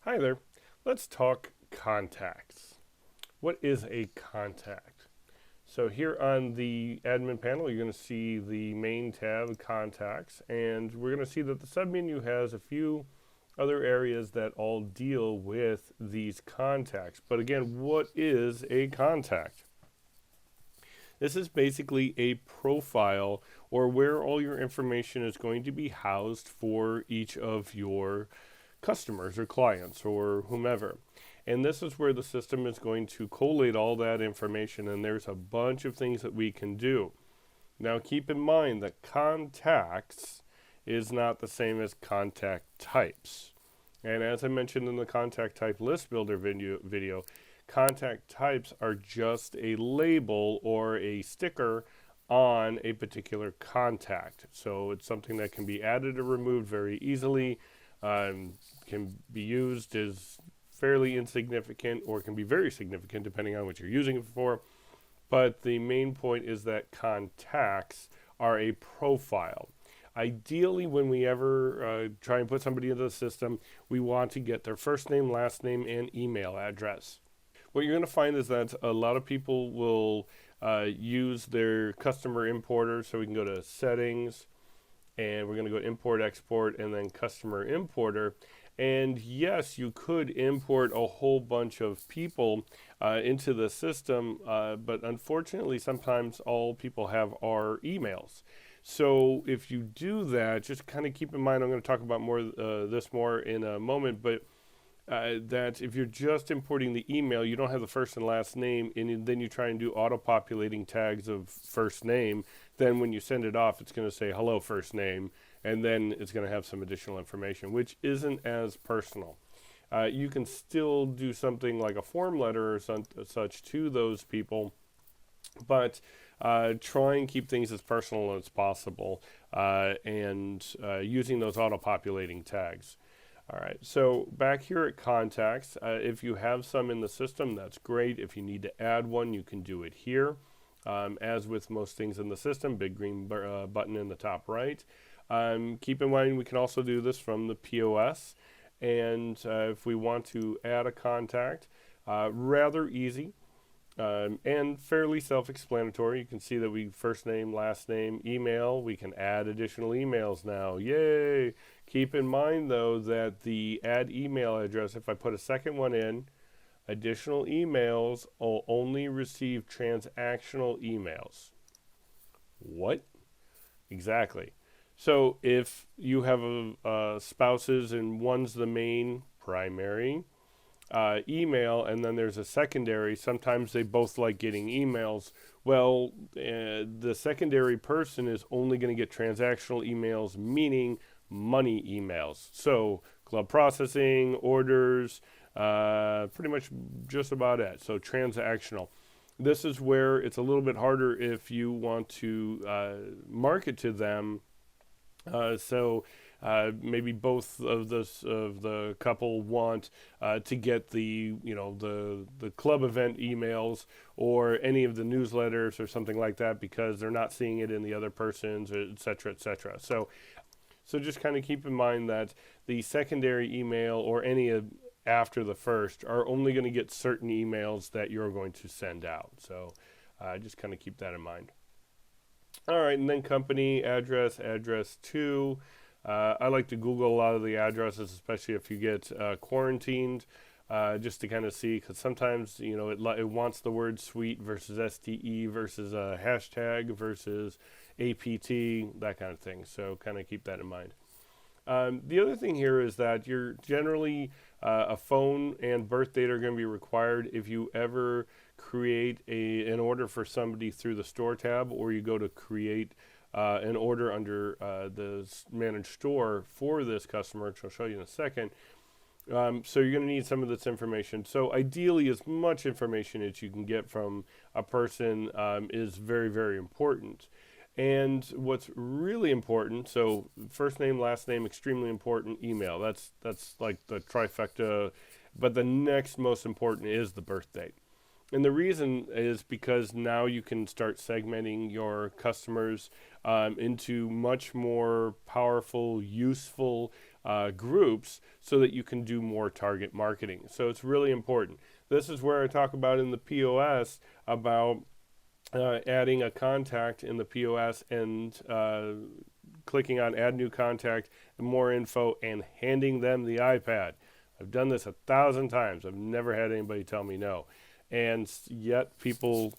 Hi there. Let's talk contacts. What is a contact? So here on the admin panel, you're going to see the main tab, contacts, and we're going to see that the submenu has a few other areas that all deal with these contacts. But again, what is a contact? This is basically a profile or where all your information is going to be housed for each of your customers or clients or whomever. And this is where the system is going to collate all that information, and there's a bunch of things that we can do. Now, keep in mind that contacts is not the same as contact types. And as I mentioned in the contact type list builder video, contact types are just a label or a sticker on a particular contact. So it's something that can be added or removed very easily, can be used as fairly insignificant or can be very significant depending on what you're using it for. But the main point is that contacts are a profile. Ideally, when we ever try and put somebody into the system, we want to get their first name, last name, and email address. What you're going to find is that a lot of people will use their customer importer. So we can go to settings, and we're going to go import, export, and then customer importer. And yes, you could import a whole bunch of people into the system, but unfortunately, sometimes all people have are emails. So if you do that, just kind of keep in mind, I'm going to talk about this more in a moment, but that if you're just importing the email, you don't have the first and last name, and then you try and do auto-populating tags of first name, then when you send it off, it's going to say hello first name, and then it's going to have some additional information, which isn't as personal. You can still do something like a form letter or such to those people, but try and keep things as personal as possible and using those auto-populating tags. All right, so back here at contacts, if you have some in the system, that's great. If you need to add one, you can do it here. As with most things in the system, big green button in the top right. Keep in mind we can also do this from the POS, and if we want to add a contact, rather easy. And fairly self-explanatory. You can see that we first name, last name, email. We can add additional emails now. Yay! Keep in mind, though, that the add email address, if I put a second one in, additional emails will only receive transactional emails. What? Exactly. So if you have spouses and one's the main primary, email, and then there's a secondary. Sometimes they both like getting emails. Well, the secondary person is only going to get transactional emails, meaning money emails. So club processing, orders, pretty much just about it. So transactional. This is where it's a little bit harder if you want to market to them. Maybe both of the couple want to get the club event emails or any of the newsletters or something like that because they're not seeing it in the other person's, et cetera, et cetera. So just kind of keep in mind that the secondary email or any after the first are only going to get certain emails that you're going to send out. So just kind of keep that in mind. All right, and then company address, address to. I like to Google a lot of the addresses, especially if you get quarantined, just to kind of see, because sometimes it wants the word suite versus STE versus a hashtag versus APT, that kind of thing. So kind of keep that in mind. The other thing here is that you're generally a phone and birth date are going to be required if you ever create an order for somebody through the store tab, or you go to create an order under the managed store for this customer, which I'll show you in a second. So you're going to need some of this information. So ideally, as much information as you can get from a person is very, very important. And what's really important, so first name, last name, extremely important, email. That's like the trifecta. But the next most important is the birth date. And the reason is because now you can start segmenting your customers into much more powerful, useful groups so that you can do more target marketing. So it's really important. This is where I talk about in the POS about adding a contact in the POS and clicking on add new contact and more info and handing them the iPad. I've done this 1,000 times. I've never had anybody tell me no. And yet people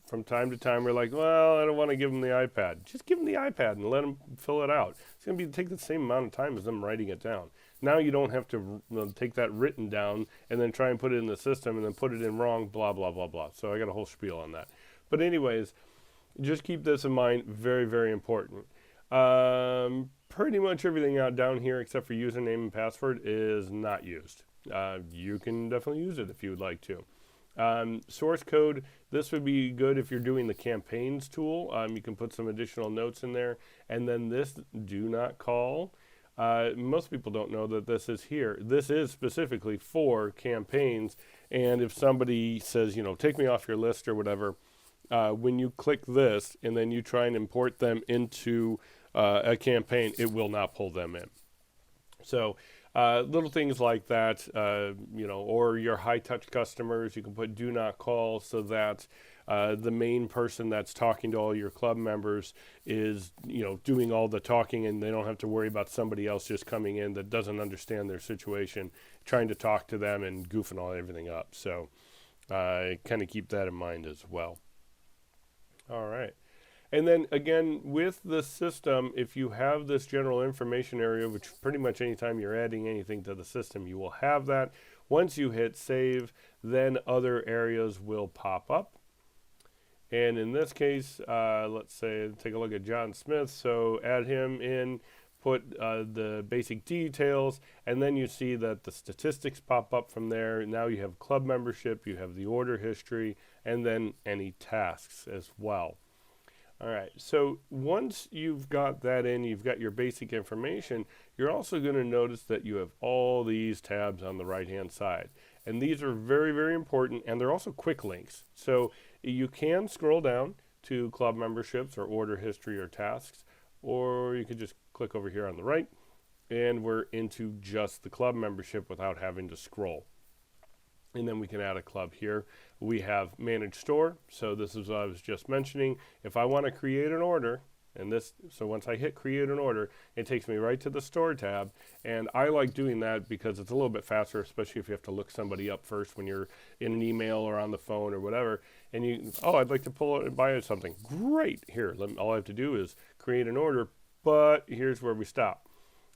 from time to time are like, well, I don't want to give them the iPad. Just give them the iPad and let them fill it out. It's going to take the same amount of time as them writing it down. Now you don't have to take that written down and then try and put it in the system and then put it in wrong, blah, blah, blah, blah. So I got a whole spiel on that. But anyways, just keep this in mind. Very, very important. Pretty much everything out down here except for username and password is not used. You can definitely use it if you would like to. Source code, this would be good if you're doing the campaigns tool. You can put some additional notes in there. And then this do not call. Most people don't know that this is here. This is specifically for campaigns. And if somebody says, take me off your list or whatever, when you click this and then you try and import them into a campaign, it will not pull them in. So little things like that, or your high-touch customers, you can put do not call so that the main person that's talking to all your club members is, doing all the talking and they don't have to worry about somebody else just coming in that doesn't understand their situation, trying to talk to them and goofing all everything up. So kind of keep that in mind as well. All right. And then again, with the system, if you have this general information area, which pretty much anytime you're adding anything to the system, you will have that. Once you hit save, then other areas will pop up. And in this case, let's say, take a look at John Smith. So add him in, put the basic details, and then you see that the statistics pop up from there. Now you have club membership, you have the order history, and then any tasks as well. All right, so once you've got that in, you've got your basic information, you're also going to notice that you have all these tabs on the right-hand side. And these are very, very important, and they're also quick links. So you can scroll down to club memberships or order history or tasks, or you could just click over here on the right, and we're into just the club membership without having to scroll. And then we can add a club here. We have manage store. So this is what I was just mentioning. If I want to create an order, so once I hit create an order, it takes me right to the store tab. And I like doing that because it's a little bit faster, especially if you have to look somebody up first when you're in an email or on the phone or whatever. And I'd like to pull it and buy something. Great. Here, all I have to do is create an order. But here's where we stop,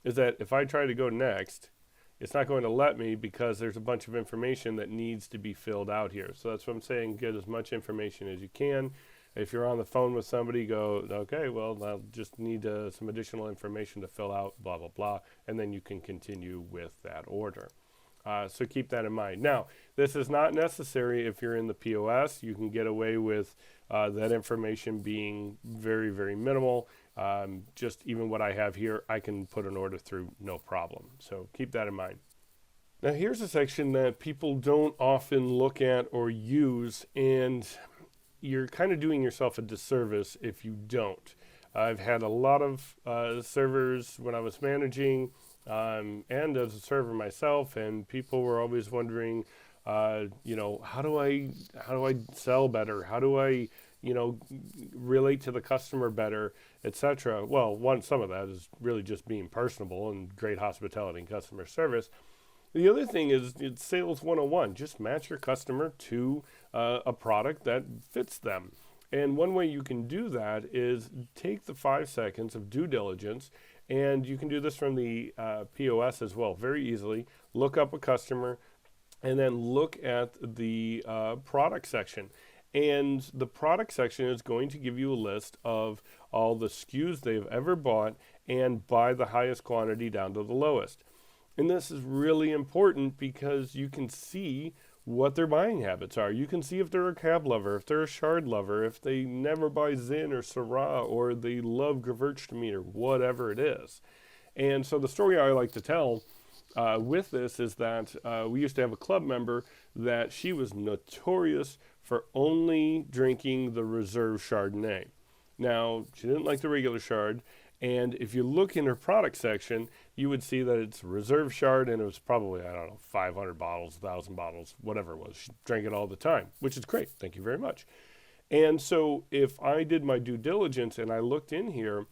is that if I try to go next, it's not going to let me because there's a bunch of information that needs to be filled out here. So that's what I'm saying, get as much information as you can. If you're on the phone with somebody, go, okay, well, I'll just need some additional information to fill out, blah, blah, blah, and then you can continue with that order. So keep that in mind. Now, this is not necessary if you're in the POS. You can get away with that information being very, very minimal. Just even what I have here, I can put an order through no problem. So keep that in mind. Now, here's a section that people don't often look at or use, and you're kind of doing yourself a disservice if you don't. I've had a lot of servers when I was managing and as a server myself, and people were always wondering, how do I sell better? How do I, relate to the customer better, etc. Well, some of that is really just being personable and great hospitality and customer service. The other thing is it's sales 101. Just match your customer to a product that fits them. And one way you can do that is take the 5 seconds of due diligence, and you can do this from the POS as well, very easily. Look up a customer, and then look at the product section. And the product section is going to give you a list of all the SKUs they've ever bought and by the highest quantity down to the lowest. And this is really important because you can see what their buying habits are. You can see if they're a cab lover, if they're a shard lover, if they never buy Zin or Syrah, or they love Gewürztraminer, whatever it is. And so the story I like to tell with this is that we used to have a club member that she was notorious for only drinking the reserve Chardonnay. Now, she didn't like the regular Chard, and if you look in her product section, you would see that it's reserve Chard, and it was probably, I don't know, 500 bottles, 1,000 bottles, whatever it was. She drank it all the time, which is great. Thank you very much. And so if I did my due diligence and I looked in here,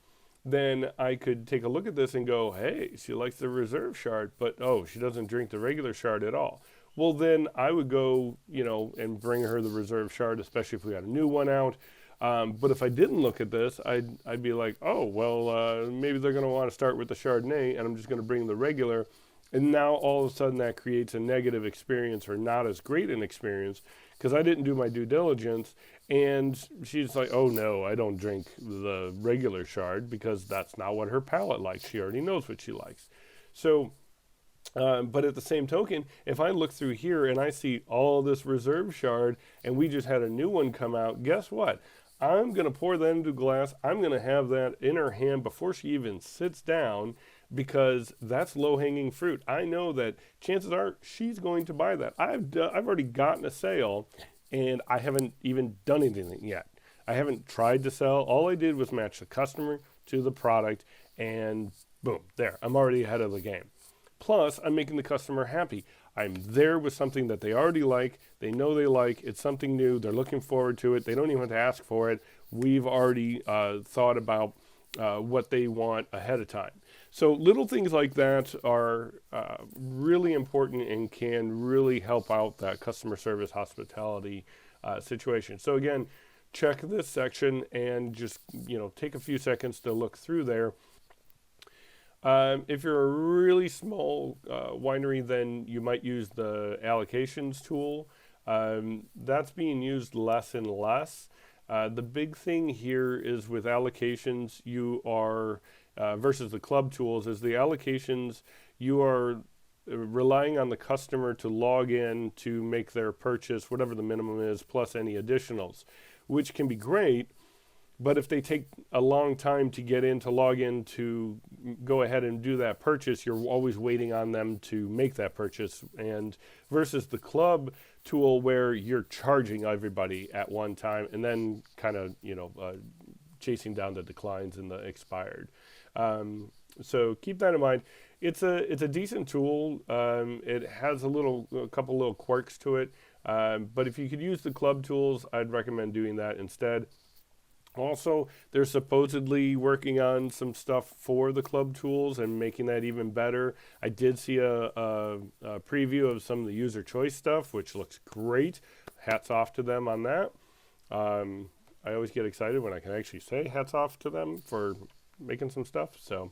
then I could take a look at this and go, hey, she likes the reserve Chard, but oh, she doesn't drink the regular Chard at all. Well, then I would go, and bring her the reserve Chard, especially if we got a new one out. But if I didn't look at this, I'd be like, oh, well, maybe they're going to want to start with the Chardonnay, and I'm just going to bring the regular. And now all of a sudden that creates a negative experience, or not as great an experience, because I didn't do my due diligence. And she's like, oh, no, I don't drink the regular Chard, because that's not what her palate likes. She already knows what she likes. So, but at the same token, if I look through here and I see all this reserve Chard, and we just had a new one come out, guess what? I'm going to pour that into a glass. I'm going to have that in her hand before she even sits down, because that's low-hanging fruit. I know that chances are she's going to buy that. I've already gotten a sale, and I haven't even done anything yet. I haven't tried to sell. All I did was match the customer to the product, and boom, there. I'm already ahead of the game. Plus, I'm making the customer happy. I'm there with something that they already like. They know they like. It's something new. They're looking forward to it. They don't even have to ask for it. We've already thought about what they want ahead of time. So little things like that are really important and can really help out that customer service hospitality situation. So again, check this section and just take a few seconds to look through there. If you're a really small winery, then you might use the allocations tool. That's being used less and less. The big thing here is with allocations, you are, versus the club tools, is the allocations, you are relying on the customer to log in to make their purchase, whatever the minimum is, plus any additionals, which can be great. But if they take a long time to get in, to log in, to go ahead and do that purchase, you're always waiting on them to make that purchase. And versus the club tool, where you're charging everybody at one time and then kind of, chasing down the declines and the expired. So keep that in mind. It's a decent tool. It has a couple little quirks to it. But if you could use the club tools, I'd recommend doing that instead. Also, they're supposedly working on some stuff for the club tools and making that even better. I did see a preview of some of the user choice stuff, which looks great. Hats off to them on that. I always get excited when I can actually say hats off to them for making some stuff. So,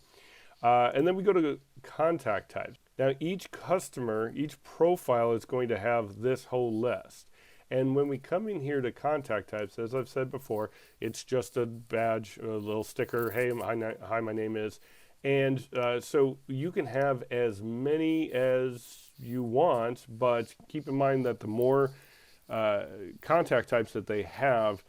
and then we go to contact types. Now, each customer, each profile is going to have this whole list. And when we come in here to contact types, as I've said before, it's just a badge, a little sticker. Hey, hi, my name is. And so you can have as many as you want, but keep in mind that the more contact types that they have,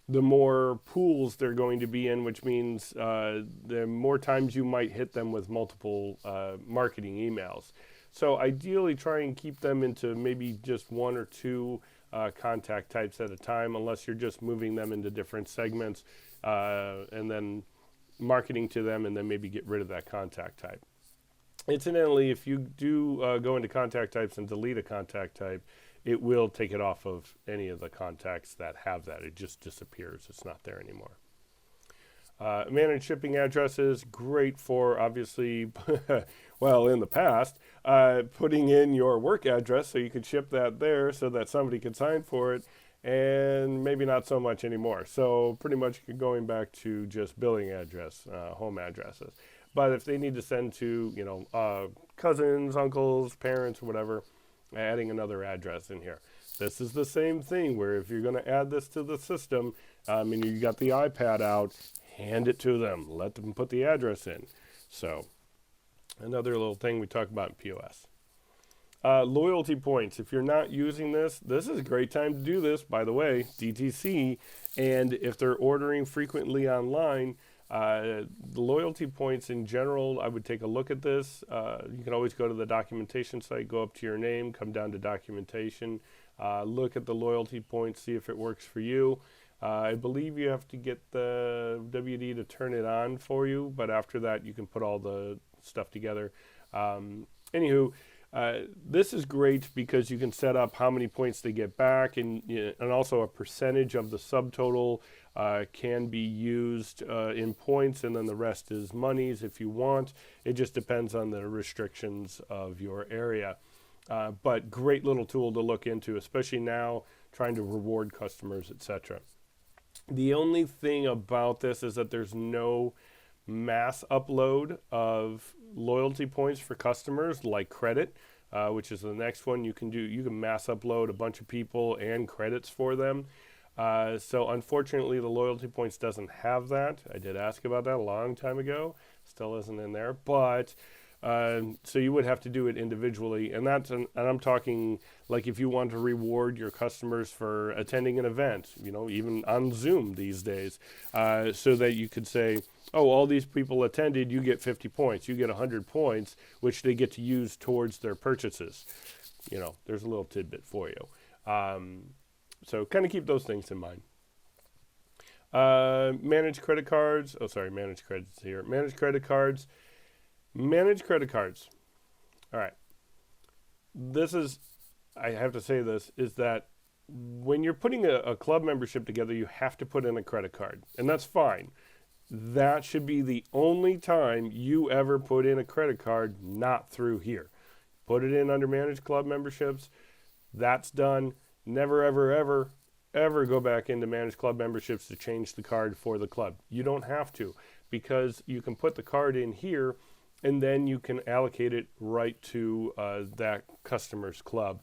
the more pools they're going to be in, which means the more times you might hit them with multiple marketing emails. So ideally, try and keep them into maybe just one or two contact types at a time, unless you're just moving them into different segments and then marketing to them, and then maybe get rid of that contact type. Incidentally, if you do go into contact types and delete a contact type, it will take it off of any of the contacts that have that. It just disappears. It's not there anymore. Managed shipping addresses, great for, obviously, well, in the past, putting in your work address so you could ship that there so that somebody could sign for it, and maybe not so much anymore. So pretty much going back to just billing address, home addresses. But if they need to send to, cousins, uncles, parents, whatever, adding another address in here. This is the same thing where if you're going to add this to the system, and you got the iPad out, hand it to them. Let them put the address in. So another little thing we talk about in POS. Loyalty points. If you're not using this is a great time to do this, by the way, DTC. And if they're ordering frequently online, The loyalty points in general, I would take a look at this. You can always go to the documentation site, go up to your name, come down to documentation, look at the loyalty points, see if it works for you. I believe you have to get the WD to turn it on for you, but after that you can put all the stuff together. Anywho, this is great because you can set up how many points they get back, and also a percentage of the subtotal can be used in points, and then the rest is monies if you want. It just depends on the restrictions of your area. But great little tool to look into, especially now trying to reward customers, etc. The only thing about this is that there's no mass upload of loyalty points for customers like credit, which is the next one you can do. You can mass upload a bunch of people and credits for them. So unfortunately, the loyalty points doesn't have that. I did ask about that a long time ago. Still isn't in there, but so you would have to do it individually, and I'm talking like if you want to reward your customers for attending an event, even on Zoom these days, so that you could say, oh, all these people attended, you get 50 points, you get 100 points, which they get to use towards their purchases. There's a little tidbit for you. So kind of keep those things in mind. Manage credit cards. Oh, sorry, manage credits here. Manage credit cards. Manage credit cards. All right. I have to say this, is that when you're putting a club membership together, you have to put in a credit card, and that's fine. That should be the only time you ever put in a credit card, not through here. Put it in under managed club memberships. That's done. Never, ever, ever, ever go back into managed club memberships to change the card for the club. You don't have to, because you can put the card in here, and then you can allocate it right to that customer's club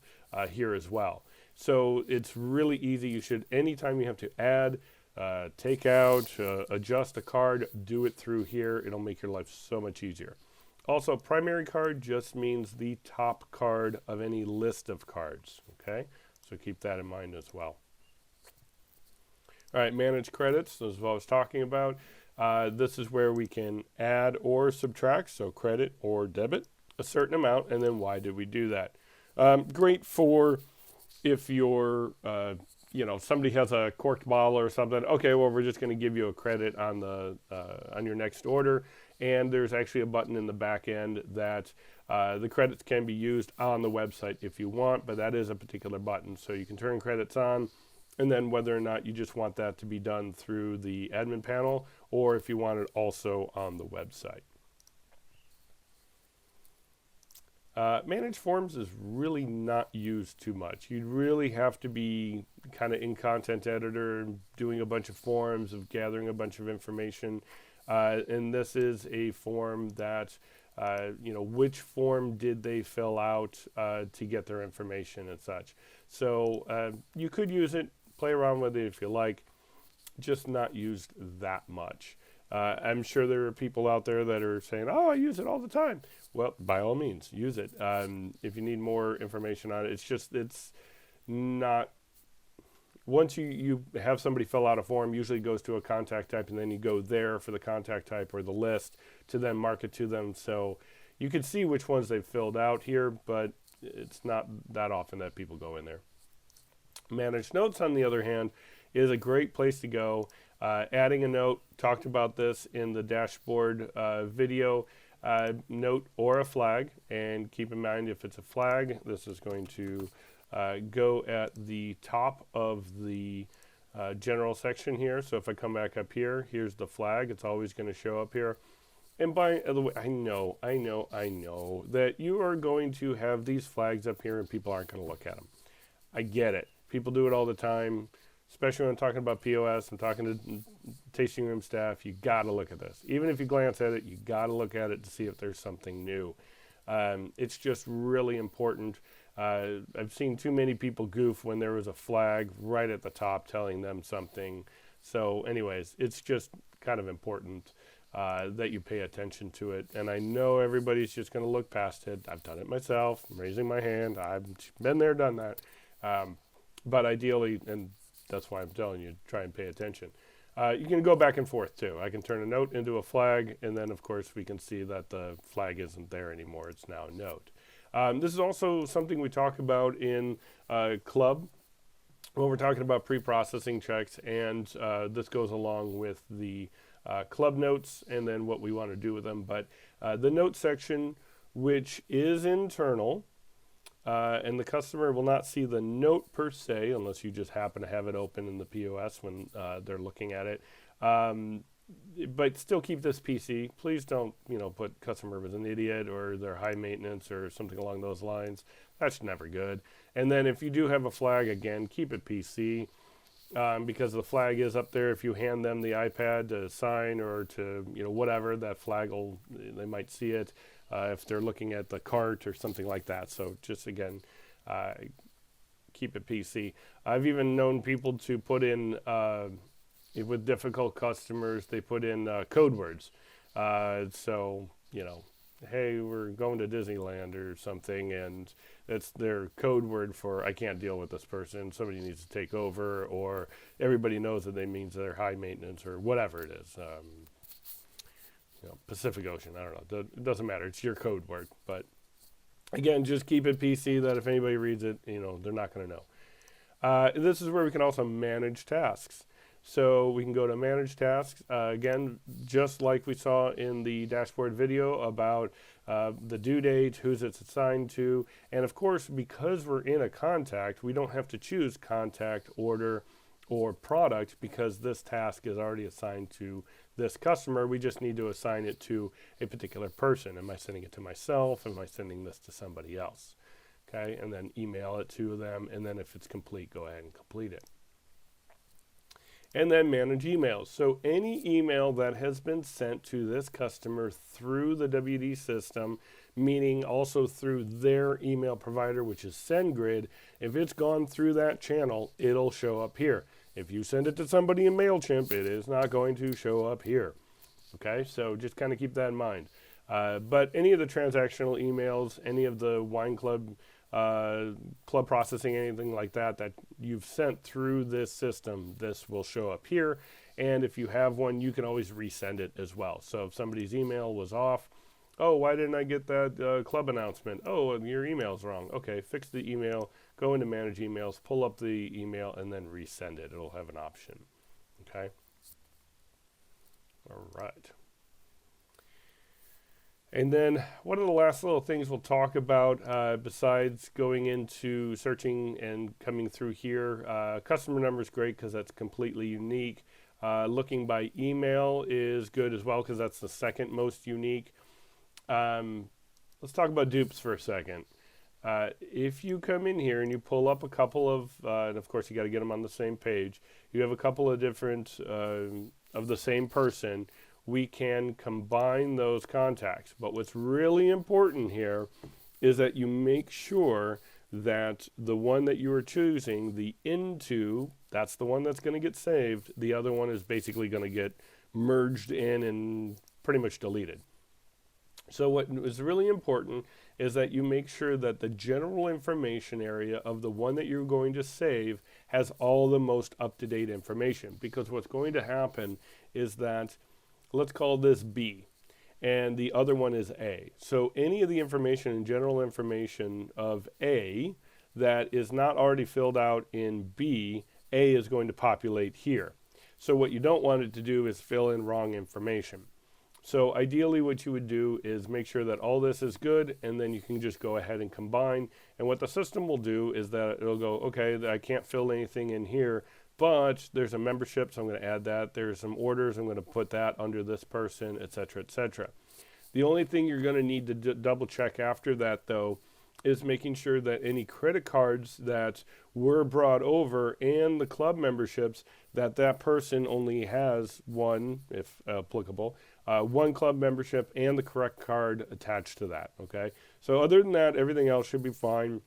here as well. So it's really easy. You should, anytime you have to add, take out, adjust a card, do it through here. It'll make your life so much easier. Also, primary card just means the top card of any list of cards, okay? So keep that in mind as well. All right, manage credits, as I was talking about. This is where we can add or subtract, so credit or debit, a certain amount, and then why did we do that? Great for if you're, somebody has a corked bottle or something. Okay, well, we're just going to give you a credit on on your next order, and there's actually a button in the back end that the credits can be used on the website if you want, but that is a particular button, so you can turn credits on. And then whether or not you just want that to be done through the admin panel, or if you want it also on the website. Manage forms is really not used too much. You'd really have to be kind of in Content Editor, doing a bunch of forms, of gathering a bunch of information. And this is a form that, which form did they fill out to get their information and such. So you could use it, play around with it if you like, just not used that much. I'm sure there are people out there that are saying, oh, I use it all the time. Well, by all means, use it. If you need more information on it, it's not, once you have somebody fill out a form, usually it goes to a contact type, and then you go there for the contact type or the list to then mark it to them. So you can see which ones they've filled out here, but it's not that often that people go in there. Manage notes, on the other hand, is a great place to go. Adding a note, talked about this in the dashboard video, note or a flag, and keep in mind if it's a flag, this is going to go at the top of the general section here. So if I come back up here, here's the flag. It's always going to show up here. And by the way, I know that you are going to have these flags up here and people aren't going to look at them. I get it. People do it all the time, especially when I'm talking about POS. I'm talking to tasting room staff. You got to look at this. Even if you glance at it, you got to look at it to see if there's something new. It's just really important. I've seen too many people goof when there was a flag right at the top telling them something. So anyways, it's just kind of important that you pay attention to it. And I know everybody's just going to look past it. I've done it myself. I'm raising my hand. I've been there, done that. But ideally, and that's why I'm telling you, try and pay attention. You can go back and forth too. I can turn a note into a flag, and then of course we can see that the flag isn't there anymore. It's now a note. This is also something we talk about in Club when we're talking about pre-processing checks, and this goes along with the Club notes and then what we want to do with them. But the note section, which is internal, and the customer will not see the note per se unless you just happen to have it open in the POS when they're looking at it. But still keep this PC. Please don't, put customer as an idiot or they're high maintenance or something along those lines. That's never good. And then if you do have a flag, again, keep it PC because the flag is up there. If you hand them the iPad to sign or to, whatever, that flag they might see it. If they're looking at the cart or something like that. So just, again, keep it PC. I've even known people to put in, with difficult customers, they put in code words. So, hey, we're going to Disneyland or something, and that's their code word for I can't deal with this person. Somebody needs to take over, or everybody knows that they means they're high maintenance or whatever it is. Pacific Ocean, I don't know. It doesn't matter. It's your code word. But again, just keep it PC that if anybody reads it, they're not going to know. This is where we can also manage tasks. So we can go to manage tasks. Again, just like we saw in the dashboard video about the due date, who's it's assigned to. And of course, because we're in a contact, we don't have to choose contact, order, or product because this task is already assigned to this customer. We just need to assign it to a particular person. Am I sending it to myself? Am I sending this to somebody else? Okay, and then email it to them, and then if it's complete, go ahead and complete it. And then manage emails. So any email that has been sent to this customer through the WD system, meaning also through their email provider, which is SendGrid, if it's gone through that channel, it'll show up here. If you send it to somebody in MailChimp, it is not going to show up here. Okay, so just kind of keep that in mind. But any of the transactional emails, any of the wine club club processing, anything like that you've sent through this system, this will show up here. And if you have one, you can always resend it as well. So if somebody's email was off, oh, why didn't I get that club announcement? Oh, your email's wrong. Okay, fix the email, go into manage emails, pull up the email, and then resend it. It'll have an option. Okay? All right. And then one of the last little things we'll talk about besides going into searching and coming through here, customer number is great because that's completely unique. Looking by email is good as well because that's the second most unique. Let's talk about dupes for a second. If you come in here and you pull up a couple of, and of course you got to get them on the same page, you have a couple of different of the same person, we can combine those contacts. But what's really important here is that you make sure that the one that you are choosing, the into, that's the one that's going to get saved. The other one is basically going to get merged in and pretty much deleted. So what is really important is that you make sure that the general information area of the one that you're going to save has all the most up-to-date information. Because what's going to happen is that, let's call this B, and the other one is A. So any of the information and general information of A that is not already filled out in B, A is going to populate here. So what you don't want it to do is fill in wrong information. So ideally what you would do is make sure that all this is good, and then you can just go ahead and combine. And what the system will do is that it'll go, okay, I can't fill anything in here, but there's a membership, so I'm going to add that. There's some orders, I'm going to put that under this person, etc., etc. The only thing you're going to need to double check after that, though, is making sure that any credit cards that were brought over and the club memberships, that person only has one, if applicable, one club membership and the correct card attached to that, okay? So other than that, everything else should be fine.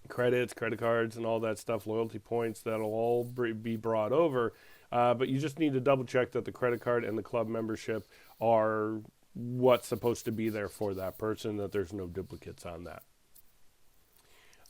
Credits, credit cards, and all that stuff, loyalty points, that'll all be brought over. But you just need to double check that the credit card and the club membership are what's supposed to be there for that person, that there's no duplicates on that.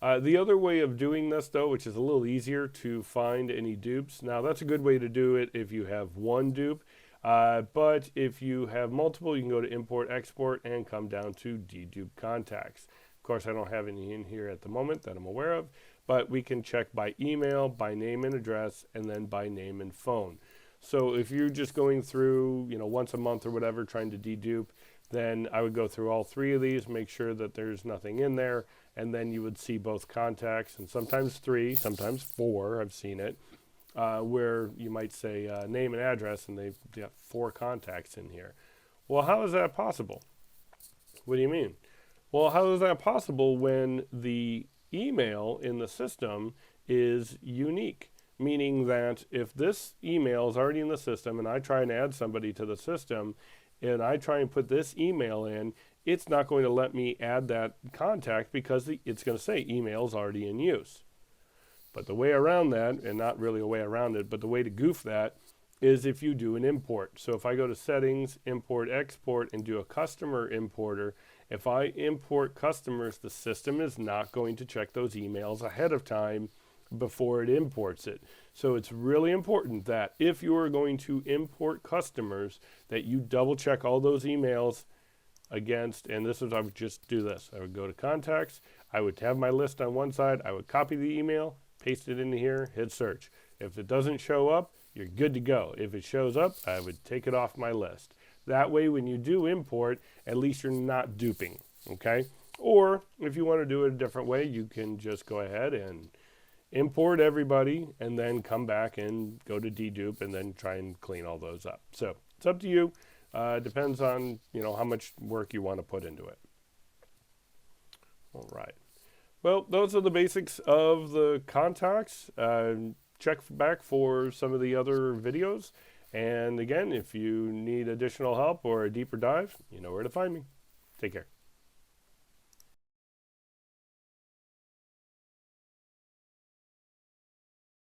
The other way of doing this, though, which is a little easier to find any dupes. Now, that's a good way to do it if you have one dupe. But if you have multiple, you can go to import, export, and come down to dedupe contacts. Of course, I don't have any in here at the moment that I'm aware of, but we can check by email, by name and address, and then by name and phone. So if you're just going through, once a month or whatever, trying to dedupe, then I would go through all three of these, make sure that there's nothing in there, and then you would see both contacts, and sometimes 3, sometimes 4, I've seen it, where you might say name and address, and they've got 4 contacts in here. Well, how is that possible? What do you mean? Well, how is that possible when the email in the system is unique? Meaning that if this email is already in the system and I try and add somebody to the system and I try and put this email in, it's not going to let me add that contact because it's going to say email is already in use. But the way around that, and not really a way around it, but the way to goof that is if you do an import. So if I go to settings, import, export, and do a customer importer, if I import customers, the system is not going to check those emails ahead of time before it imports it. So it's really important that if you are going to import customers, that you double check all those emails against, and I would just do this. I would go to contacts, I would have my list on one side, I would copy the email, paste it into here, hit search. If it doesn't show up, you're good to go. If it shows up, I would take it off my list. That way, when you do import, at least you're not duping, okay? Or if you want to do it a different way, you can just go ahead and import everybody and then come back and go to dedupe and then try and clean all those up. So it's up to you. Depends on how much work you want to put into it. All right. Well, those are the basics of the contacts. Check back for some of the other videos. And again, if you need additional help or a deeper dive, you know where to find me. Take care.